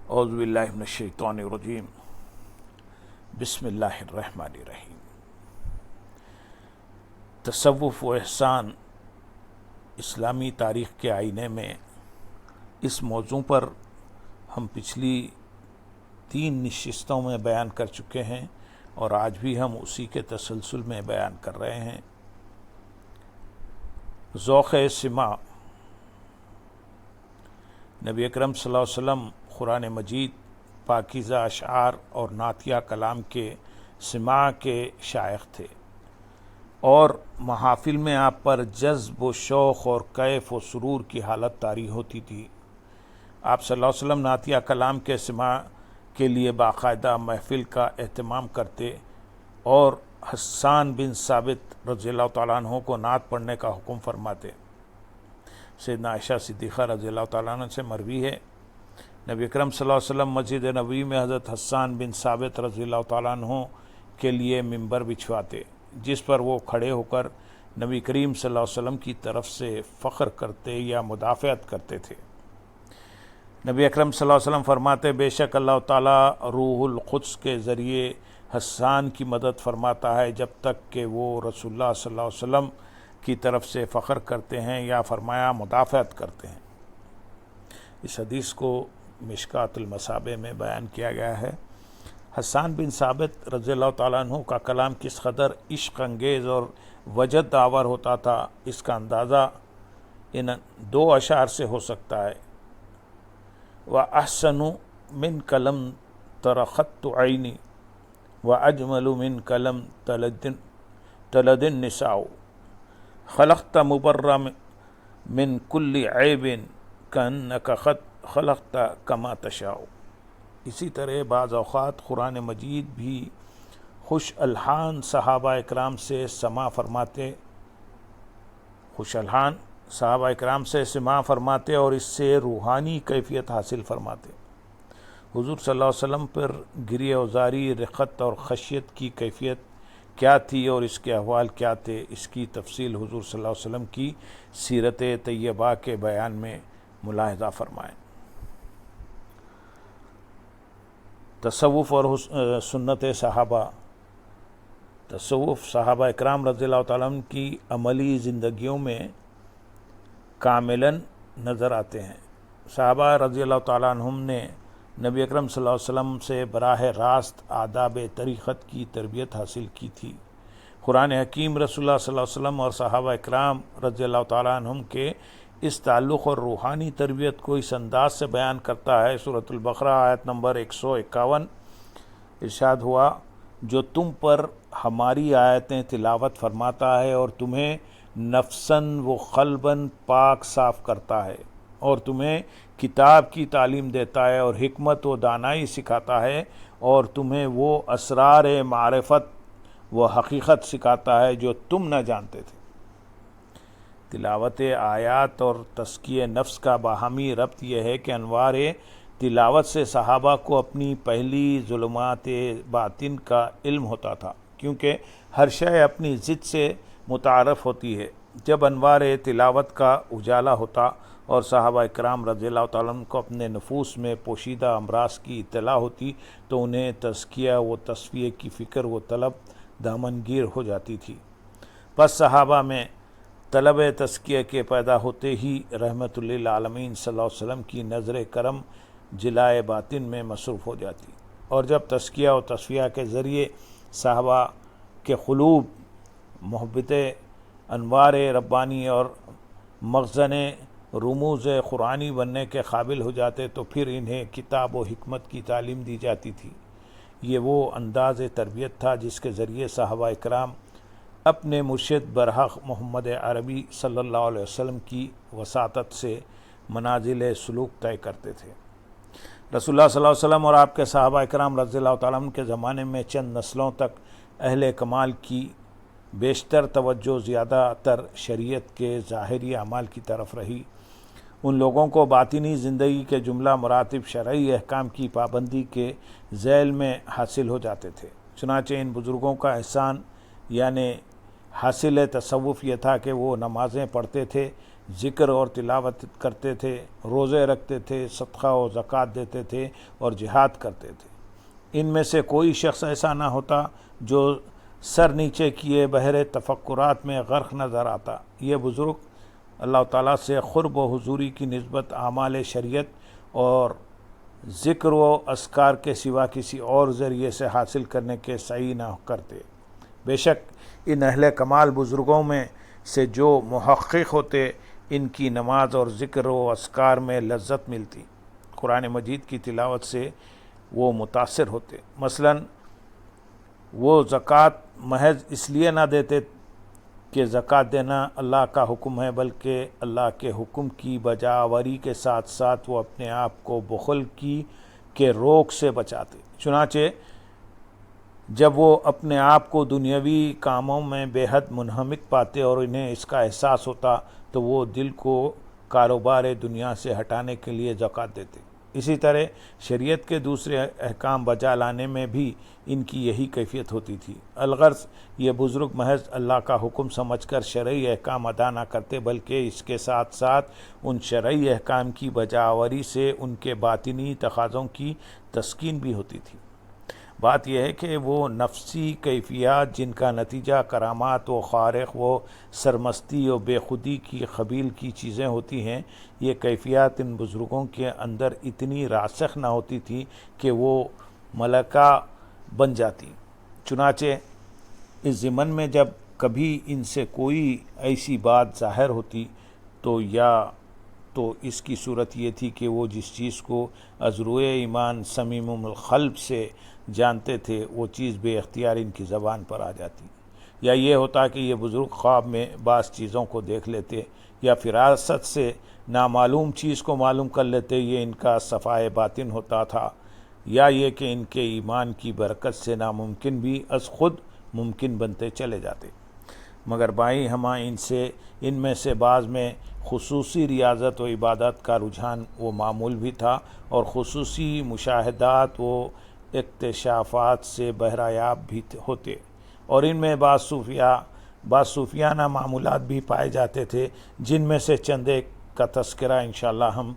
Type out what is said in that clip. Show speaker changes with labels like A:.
A: اعوذ باللہ من الشیطان الرجیم بسم اللہ الرحمن الرحیم۔ تصوف و احسان اسلامی تاریخ کے آئینے میں، اس موضوع پر ہم پچھلی 3 نشستوں میں بیان کر چکے ہیں اور آج بھی ہم اسی کے تسلسل میں بیان کر رہے ہیں۔ ذوق سماع، نبی اکرم صلی اللہ علیہ وسلم قرآن مجید، پاکیزہ اشعار اور نعتیہ کلام کے سماع کے شائق تھے، اور محافل میں آپ پر جذب و شوق اور کیف و سرور کی حالت طاری ہوتی تھی۔ آپ صلی اللہ علیہ وسلم نعتیہ کلام کے سماع کے لیے باقاعدہ محفل کا اہتمام کرتے اور حسان بن ثابت رضی اللہ تعالیٰ عنہ کو نعت پڑھنے کا حکم فرماتے۔ سیدنا عائشہ صدیقہ رضی اللہ تعالیٰ عنہ سے مروی ہے، نبی اکرم صلی اللہ علیہ وسلم مسجد نبوی میں حضرت حسان بن ثابت رضی اللہ تعالیٰ عنہ کے لیے ممبر بچھواتے، جس پر وہ کھڑے ہو کر نبی کریم صلی اللہ علیہ وسلم کی طرف سے فخر کرتے یا مدافعت کرتے تھے۔ نبی اکرم صلی اللہ علیہ وسلم فرماتے، بے شک اللہ تعالیٰ روح القدس کے ذریعے حسان کی مدد فرماتا ہے جب تک کہ وہ رسول اللہ صلی اللہ علیہ وسلم کی طرف سے فخر کرتے ہیں یا فرمایا مدافعت کرتے ہیں۔ اس حدیث کو مشکات المصابیح میں بیان کیا گیا ہے۔ حسان بن ثابت رضی اللہ تعالیٰ عنہ کا کلام کس قدر عشق انگیز اور وجد آور ہوتا تھا، اس کا اندازہ ان 2 اشعار سے ہو سکتا ہے۔ وَأَحْسَنُ مِنْكَ لَمْ تَرَ خَطُّ عَيْنِي وَأَجْمَلُ مِنْكَ لَمْ تَلِدِ النِّسَاءُ خَلَقْتَ مُبَرًّا مِنْ كُلِّ عَيْبٍ كَأَنَّكَ قَدْ خَلَقْتَ كَمَا تَشَاءُ۔ اسی طرح بعض اوقات قرآن مجید بھی خوش الحان صحابہ اکرام سے سماع فرماتے، اور اس سے روحانی کیفیت حاصل فرماتے۔ حضور صلی اللہ علیہ وسلم پر گریہ وزاری، رقت اور خشیت کی کیفیت کیا تھی اور اس کے احوال کیا تھے، اس کی تفصیل حضور صلی اللہ علیہ وسلم کی سیرت طیبہ کے بیان میں ملاحظہ فرمائیں۔ تصوف اور سنت صحابہ، تصوف صحابہ اکرام رضی اللہ تعالیٰ عنہ کی عملی زندگیوں میں کاملاً نظر آتے ہیں۔ صحابہ رضی اللہ تعالیٰ عنہم نے نبی اکرم صلی اللہ علیہ وسلم سے براہ راست آداب طریقت کی تربیت حاصل کی تھی۔ قرآن حکیم رسول اللہ صلی اللہ علیہ وسلم اور صحابہ اکرام رضی اللہ تعالیٰ عنہم کے اس تعلق اور روحانی تربیت کو اس انداز سے بیان کرتا ہے۔ سورۃ البقرہ آیت نمبر 151 ارشاد ہوا، جو تم پر ہماری آیتیں تلاوت فرماتا ہے اور تمہیں نفساً و قلباً پاک صاف کرتا ہے، اور تمہیں کتاب کی تعلیم دیتا ہے اور حکمت و دانائی سکھاتا ہے، اور تمہیں وہ اسرار معرفت و حقیقت سکھاتا ہے جو تم نہ جانتے تھے۔ تلاوت آیات اور تزکیہ نفس کا باہمی ربط یہ ہے کہ انوار تلاوت سے صحابہ کو اپنی پہلی ظلمات باطن کا علم ہوتا تھا، کیونکہ ہر شے اپنی ضد سے متعارف ہوتی ہے۔ جب انوار تلاوت کا اجالا ہوتا اور صحابہ اکرام رضی اللہ تعالیٰ عنہ کو اپنے نفوس میں پوشیدہ امراض کی اطلاع ہوتی تو انہیں تزکیہ و تصفیہ کی فکر و طلب دامنگیر ہو جاتی تھی۔ پس صحابہ میں طلب تزکیہ کے پیدا ہوتے ہی رحمت للعالمین صلی اللہ علیہ وسلم کی نظر کرم جلائے باطن میں مصروف ہو جاتی، اور جب تزکیہ و تصفیہ کے ذریعے صحابہ کے قلوب محبت انوار ربانی اور مخزن رموز قرآنی بننے کے قابل ہو جاتے تو پھر انہیں کتاب و حکمت کی تعلیم دی جاتی تھی۔ یہ وہ انداز تربیت تھا جس کے ذریعے صحابہ اکرام اپنے مرشد برحق محمد عربی صلی اللہ علیہ وسلم کی وساطت سے منازل سلوک طے کرتے تھے۔ رسول اللہ صلی اللہ علیہ وسلم اور آپ کے صحابہ اکرام رضی اللہ تعالیٰ عنہ کے زمانے میں چند نسلوں تک اہل کمال کی بیشتر توجہ زیادہ تر شریعت کے ظاہری اعمال کی طرف رہی۔ ان لوگوں کو باطنی زندگی کے جملہ مراتب شرعی احکام کی پابندی کے ذیل میں حاصل ہو جاتے تھے۔ چنانچہ ان بزرگوں کا احسان یعنی حاصل تصوف یہ تھا کہ وہ نمازیں پڑھتے تھے ذکر اور تلاوت کرتے تھے، روزے رکھتے تھے، صدقہ و زکوٰۃ دیتے تھے اور جہاد کرتے تھے۔ ان میں سے کوئی شخص ایسا نہ ہوتا جو سر نیچے کیے بحر تفکرات میں غرق نظر آتا۔ یہ بزرگ اللہ تعالیٰ سے قرب و حضوری کی نسبت اعمال شریعت اور ذکر و اذکار کے سوا کسی اور ذریعے سے حاصل کرنے کے سعی نہ کرتے۔ بے شک ان اہل کمال بزرگوں میں سے جو محقق ہوتے، ان کی نماز اور ذکر و اذکار میں لذت ملتی، قرآن مجید کی تلاوت سے وہ متاثر ہوتے۔ مثلا وہ زکوٰۃ محض اس لیے نہ دیتے کہ زکوٰۃ دینا اللہ کا حکم ہے، بلکہ اللہ کے حکم کی بجاوری کے ساتھ ساتھ وہ اپنے آپ کو بخل کے روگ سے بچاتے۔ چنانچہ جب وہ اپنے آپ کو دنیاوی کاموں میں بے حد منہمک پاتے اور انہیں اس کا احساس ہوتا تو وہ دل کو کاروبار دنیا سے ہٹانے کے لیے زکوٰۃ دیتے۔ اسی طرح شریعت کے دوسرے احکام بجا لانے میں بھی ان کی یہی کیفیت ہوتی تھی۔ الغرض یہ بزرگ محض اللہ کا حکم سمجھ کر شرعی احکام ادا نہ کرتے، بلکہ اس کے ساتھ ساتھ ان شرعی احکام کی بجاوری سے ان کے باطنی تقاضوں کی تسکین بھی ہوتی تھی۔ بات یہ ہے کہ وہ نفسی کیفیات جن کا نتیجہ کرامات و خارق و سرمستی و بے خودی کی قبیل کی چیزیں ہوتی ہیں، یہ کیفیات ان بزرگوں کے اندر اتنی راسخ نہ ہوتی تھی کہ وہ ملکہ بن جاتی۔ چنانچہ اس ضمن میں جب کبھی ان سے کوئی ایسی بات ظاہر ہوتی تو اس کی صورت یہ تھی کہ وہ جس چیز کو از روئے ایمان صمیم القلب سے جانتے تھے وہ چیز بے اختیار ان کی زبان پر آ جاتی، یا یہ ہوتا کہ یہ بزرگ خواب میں بعض چیزوں کو دیکھ لیتے یا فراست سے نامعلوم چیز کو معلوم کر لیتے۔ یہ ان کا صفائے باطن ہوتا تھا، یا یہ کہ ان کے ایمان کی برکت سے ناممکن بھی از خود ممکن بنتے چلے جاتے۔ مگر بائیں ہمیں ان میں سے بعض میں خصوصی ریاضت و عبادت کا رجحان و معمول بھی تھا، اور خصوصی مشاہدات و اکتشافات سے بہرایاب بھی ہوتے، اور ان میں بعض صوفیانہ معمولات بھی پائے جاتے تھے، جن میں سے چند ایک کا تذکرہ انشاءاللہ ہم